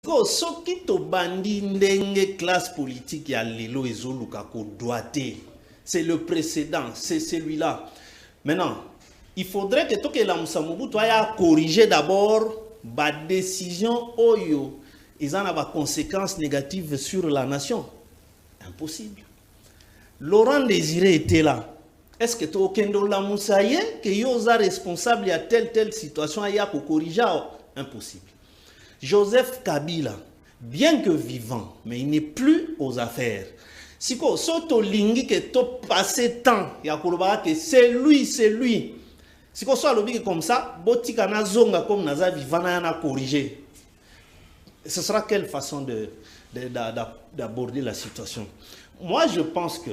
Ko soki to bandi ndenge classe politique ya lelo ezoluka ko doité. C'est le précédent, c'est celui-là. Maintenant, il faudrait que toke la Mobutu aya corriger d'abord ba décision oyo ils en ont des conséquences négatives sur la nation. Impossible. Laurent Désiré était là. Est-ce que tu as aucun la moussaïe que yosa responsable à telle situation à yako corriger? Impossible. Joseph Kabila, bien que vivant, mais il n'est plus aux affaires. Si ko soto lingi que to passé temps ya koloba que c'est lui. Si ko soit lobby comme ça, botika na zonga comme naza vivant na corriger. Ce sera quelle façon d'aborder la situation? Moi, je pense que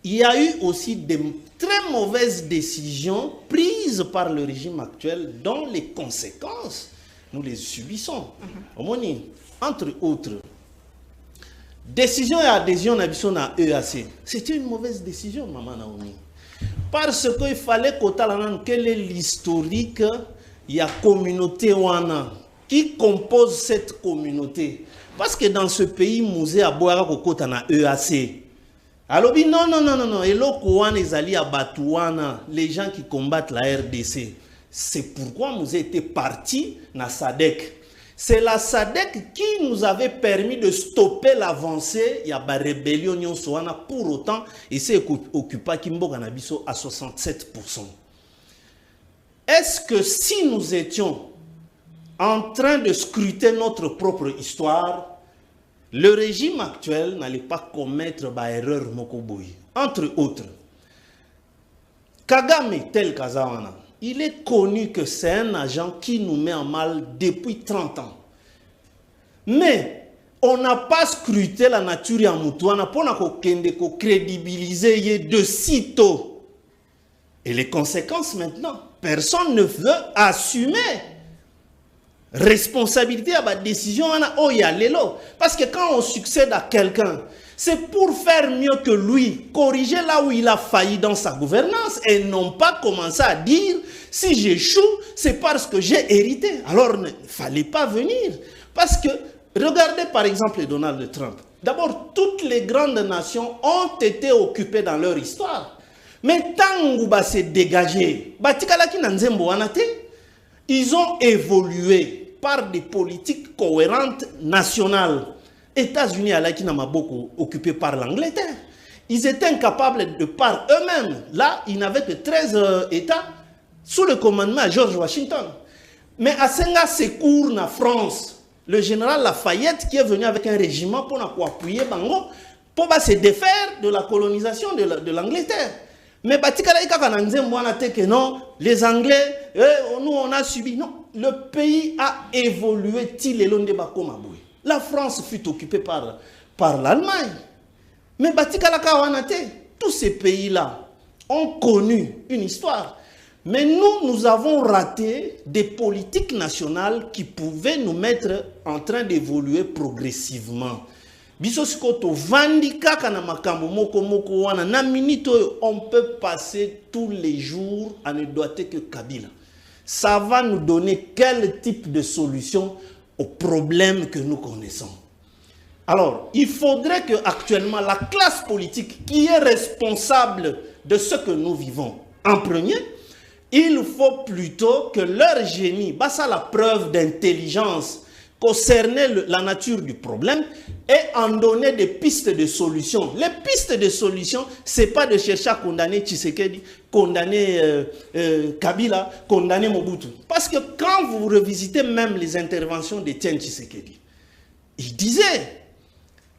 il y a eu aussi de très mauvaises décisions prises par le régime actuel dont les conséquences, nous les subissons. Entre autres, décision et adhésion à EAC. C'était une mauvaise décision, Maman Naomi. Parce qu'il fallait quel est l'historique, il y a communauté wana qui compose cette communauté. Parce que dans ce pays, Mouzé a boire kokota na EAC. Alors, non. Et l'Okouan est allé à Batouana, les gens qui combattent la RDC. C'est pourquoi Mouzé était parti na SADC. C'est la SADC qui nous avait permis de stopper l'avancée. Il y a une rébellion pour autant, et c'est occupé Kimbo Ganabiso à 67%. Est-ce que si nous étions en train de scruter notre propre histoire, le régime actuel n'allait pas commettre l'erreur Mokoboui? Entre autres, Kagame tel Kazawana, il est connu que c'est un agent qui nous met en mal depuis 30 ans. Mais on n'a pas scruté la nature en Moutouana pour nous crédibiliser de sitôt. Et les conséquences maintenant, personne ne veut assumer responsabilité à la décision. Parce que quand on succède à quelqu'un, c'est pour faire mieux que lui, corriger là où il a failli dans sa gouvernance et non pas commencer à dire si j'échoue, c'est parce que j'ai hérité. Alors il ne fallait pas venir. Parce que, regardez par exemple Donald Trump. D'abord, toutes les grandes nations ont été occupées dans leur histoire. Mais tant que s'est dégagé, ils ont évolué par des politiques cohérentes nationales. États-Unis n'a beaucoup occupé par l'Angleterre. Ils étaient incapables de par eux-mêmes. Là, ils n'avaient que 13 États sous le commandement de George Washington. Mais à Senga secours na France, le général Lafayette qui est venu avec un régiment pour appuyer Bango pour se défaire de la colonisation de l'Angleterre. Mais non, les Anglais, nous on a subi. Non, le pays a évolué. La France fut occupée par l'Allemagne. Mais tous ces pays-là ont connu une histoire. Mais nous avons raté des politiques nationales qui pouvaient nous mettre en train d'évoluer progressivement. On peut passer tous les jours à ne doiter que Kabila. Ça va nous donner quel type de solution aux problèmes que nous connaissons. Alors, il faudrait que actuellement la classe politique qui est responsable de ce que nous vivons, en premier, il faut plutôt que leur génie, ça la preuve d'intelligence, concerner la nature du problème et en donner des pistes de solutions. Les pistes de solutions, ce n'est pas de chercher à condamner Tshisekedi, condamner Kabila, condamner Mobutu. Parce que quand vous revisitez même les interventions d'Étienne Tshisekedi, il disait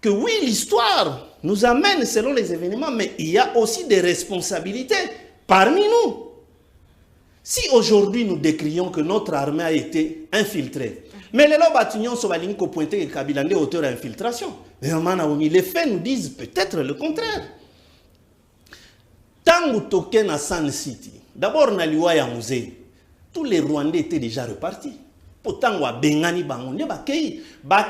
que oui, l'histoire nous amène selon les événements, mais il y a aussi des responsabilités parmi nous. Si aujourd'hui nous décrions que notre armée a été infiltrée, mais les lobatunions sont allés pointer que Kabila est auteur d'infiltration. Mais les faits nous disent peut-être le contraire. Tant que token à San City, d'abord na liwa ya musée, tous les Rwandais étaient déjà repartis. Pourtant wa bengani bangonde bakei,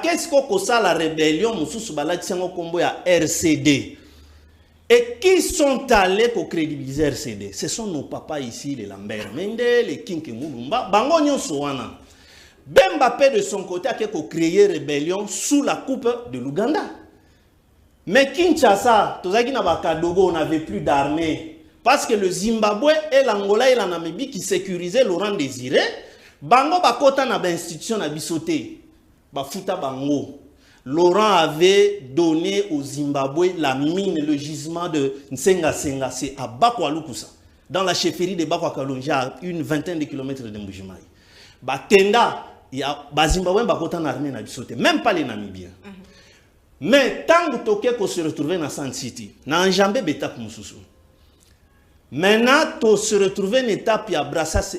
qu'est-ce que ça la rébellion mususu balatiango kombo ya RCD. Et qui sont allés pour crédibiliser RCD? Ce sont nos papas ici, les Lambert Mende, les Kinke Moulumba, bango nyonso wana. Bemba Pe de son côté a créé rébellion sous la coupe de l'Ouganda. Mais Kinshasa, on n'avait plus d'armée. Parce que le Zimbabwe et l'Angola et la Namibie qui sécurisaient Laurent Désiré, Bango Bakota na institution na bisoté. Bafuta Bango. Laurent avait donné au Zimbabwe la mine, le gisement de Nsenga Senga, c'est à Bakwalukusa, dans la chefferie de Bakwakalonja, à une vingtaine de kilomètres de Mbujimaï. Batenda, il y a Zimbabwe Bakota na armée na bisoté, même pas les Namibiens. Mais tant que se retrouvait dans San City, na enjambé beta Moussousou. Maintenant, tu se retrouves une étape à Brassas.